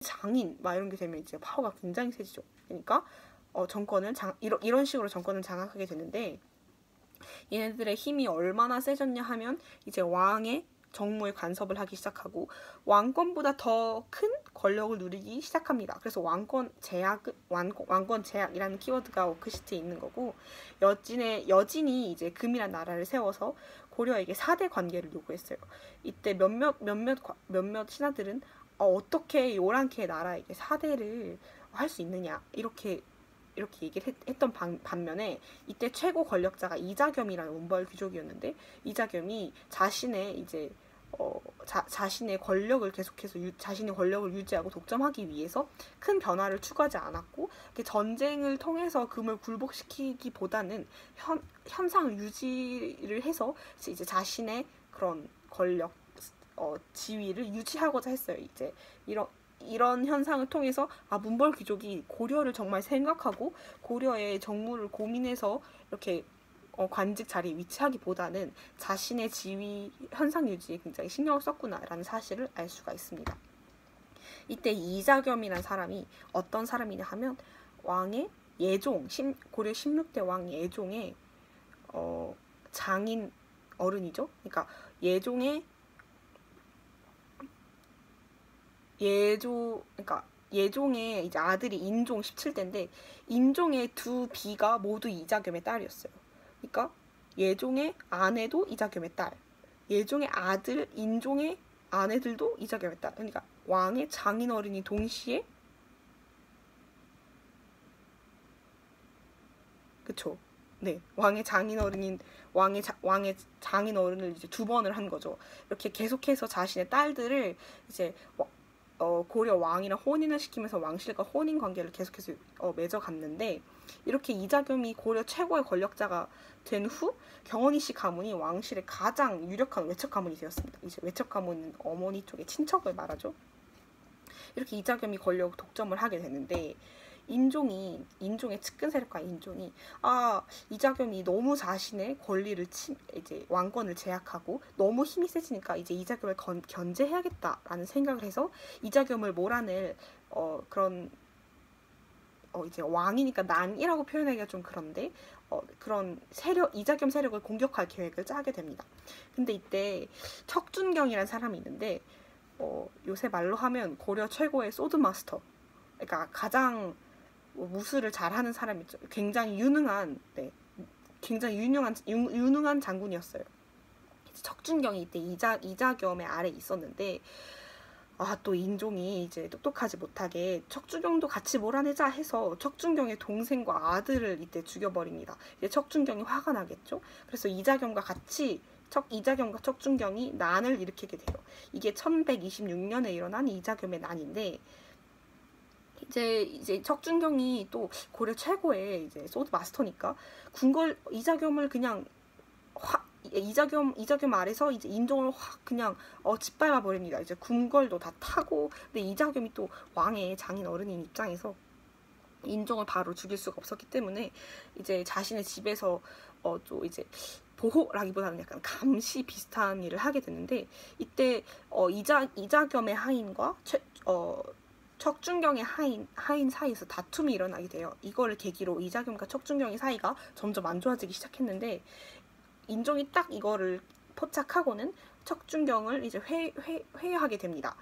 장인 막 이런 게 되면 이제 파워가 굉장히 세지죠. 그러니까 정권을 이런 식으로 정권을 장악하게 되는데, 얘네들의 힘이 얼마나 세졌냐 하면 이제 왕의 정무에 간섭을 하기 시작하고 왕권보다 더 큰 권력을 누리기 시작합니다. 그래서 왕권 제약이라는 키워드가 워크시트에 있는 거고, 여진이 이제 금이란 나라를 세워서 고려에게 4대 관계를 요구했어요. 이때 몇몇 신하들은 어떻게 요란케 나라에게 4대를 할 수 있느냐 이렇게 얘기를 했던 반면에, 이때 최고 권력자가 이자겸이라는 운벌 귀족이었는데, 이자겸이 자신의 이제 자신의 권력을 계속해서 자신의 권력을 유지하고 독점하기 위해서 큰 변화를 추구하지 않았고, 전쟁을 통해서 금을 굴복시키기보다는 현상을 유지를 해서 이제 자신의 그런 권력 지위를 유지하고자 했어요. 이제 이런 현상을 통해서 문벌 귀족이 고려를 정말 생각하고 고려의 정무를 고민해서 이렇게 관직 자리에 위치하기보다는 자신의 지위 현상 유지에 굉장히 신경을 썼구나라는 사실을 알 수가 있습니다. 이때 이자겸이라는 사람이 어떤 사람이냐 하면 왕의 예종, 고려 16대 왕 예종의 장인 어른이죠. 그러니까 예종의 이제 아들이 인종 17대인데 인종의 두 비가 모두 이자겸의 딸이었어요. 그러니까 예종의 아내도 이자겸의 딸, 예종의 아들 인종의 아내들도 이자겸의 딸. 그러니까 왕의 장인 어른이 동시에, 그쵸? 네, 왕의 장인 어른을 이제 2번을 한 거죠. 이렇게 계속해서 자신의 딸들을 이제 고려 왕이랑 혼인을 시키면서 왕실과 혼인 관계를 계속해서 맺어갔는데, 이렇게 이자겸이 고려 최고의 권력자가 된 후 경원이씨 가문이 왕실의 가장 유력한 외척 가문이 되었습니다. 이제 외척 가문은 어머니 쪽의 친척을 말하죠. 이렇게 이자겸이 권력 독점을 하게 되는데, 인종의 측근 세력과 인종이 이자겸이 너무 자신의 권리를 이제 왕권을 제약하고 너무 힘이 세지니까 이제 이자겸을 견제해야겠다라는 생각을 해서 이자겸을 몰아낼 그런 이제 왕이니까 난이라고 표현하기가 좀 그런데 그런 이자겸 세력을 공격할 계획을 짜게 됩니다. 근데 이때 척준경이라는 사람이 있는데 요새 말로 하면 고려 최고의 소드마스터, 그러니까 가장 무술을 잘하는 사람이죠. 굉장히 유능한 장군이었어요. 척준경이 이때 이자겸의 아래에 있었는데, 또 인종이 이제 똑똑하지 못하게 척준경도 같이 몰아내자 해서 척준경의 동생과 아들을 이때 죽여버립니다. 이제 척준경이 화가 나겠죠. 그래서 이자겸과 척준경이 난을 일으키게 돼요. 이게 1126년에 일어난 이자겸의 난인데, 이제 척준경이 또 고려 최고의 이제 소드 마스터니까 이자겸을 그냥 이자겸 아래서 이제 인종을 확 그냥 짓밟아 버립니다. 이제 궁궐도 다 타고. 근데 이자겸이 또 왕의 장인 어른인 입장에서 인종을 바로 죽일 수가 없었기 때문에 이제 자신의 집에서 또 이제 보호라기보다는 약간 감시 비슷한 일을 하게 되는데, 이때 이자겸의 하인과 척준경의 하인 사이에서 다툼이 일어나게 돼요. 이거를 계기로 이자겸과 척준경의 사이가 점점 안 좋아지기 시작했는데, 인종이 딱 이거를 포착하고는 척준경을 이제 회유하게 됩니다.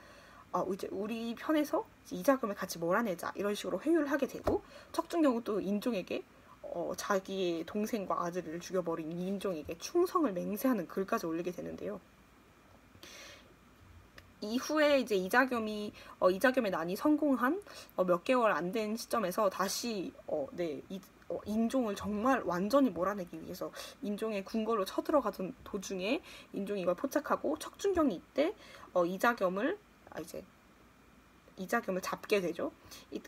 이제 우리 편에서 이자겸을 같이 몰아내자 이런 식으로 회유를 하게 되고, 척준경은 또 인종에게 자기의 동생과 아들을 죽여버린 인종에게 충성을 맹세하는 글까지 올리게 되는데요. 이후에 이제 이자겸의 난이 성공한 몇 개월 안 된 시점에서 다시 인종을 정말 완전히 몰아내기 위해서 인종의 궁궐로 쳐들어가던 도중에 인종이 이걸 포착하고 척준경이 이때 이자겸을 잡게 되죠.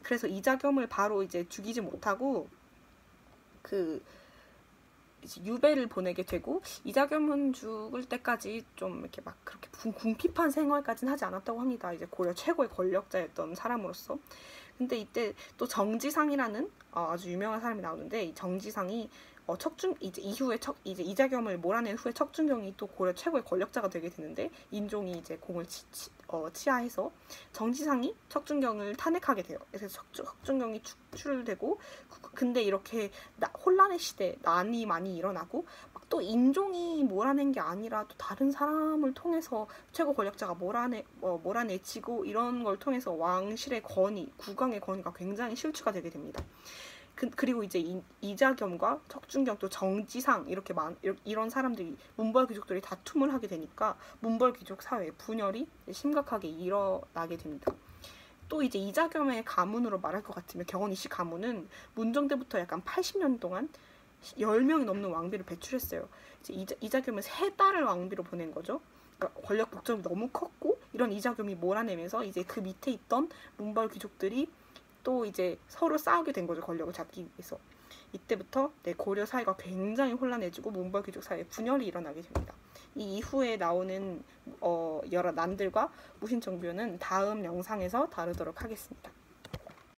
그래서 이자겸을 바로 이제 죽이지 못하고 이제 유배를 보내게 되고, 이자겸은 죽을 때까지 좀 이렇게 막 그렇게 궁핍한 생활까지는 하지 않았다고 합니다. 이제 고려 최고의 권력자였던 사람으로서. 근데 이때 또 정지상이라는 아주 유명한 사람이 나오는데, 이 정지상이 이후에 이자겸을 몰아낸 후에 척준경이 또 고려 최고의 권력자가 되게 되는데, 인종이 이제 공을 치하해서 정지상이 척준경을 탄핵하게 돼요. 그래서 척준경이 축출되고, 근데 이렇게 혼란의 시대, 난이 많이 일어나고, 막 또 인종이 몰아낸 게 아니라 또 다른 사람을 통해서 최고 권력자가 몰아내치고 이런 걸 통해서 왕실의 권위, 국왕의 권위가 굉장히 실추가 되게 됩니다. 그리고 이제 이자겸과 척준경 또 정지상 이런 사람들이 문벌 귀족들이 다툼을 하게 되니까 문벌 귀족 사회 분열이 심각하게 일어나게 됩니다. 또 이제 이자겸의 가문으로 말할 것 같으면 경원이 씨 가문은 문정대부터 약간 80년 동안 10명이 넘는 왕비를 배출했어요. 이제 이자겸은 3딸을 왕비로 보낸 거죠. 그러니까 권력 독점이 너무 컸고 이런 이자겸이 몰아내면서 이제 그 밑에 있던 문벌 귀족들이 또 이제 서로 싸우게 된 거죠. 권력을 잡기 위해서. 이때부터 고려 사회가 굉장히 혼란해지고 문벌 귀족 사회에 분열이 일어나게 됩니다. 이 이후에 나오는 여러 난들과 무신정변은 다음 영상에서 다루도록 하겠습니다.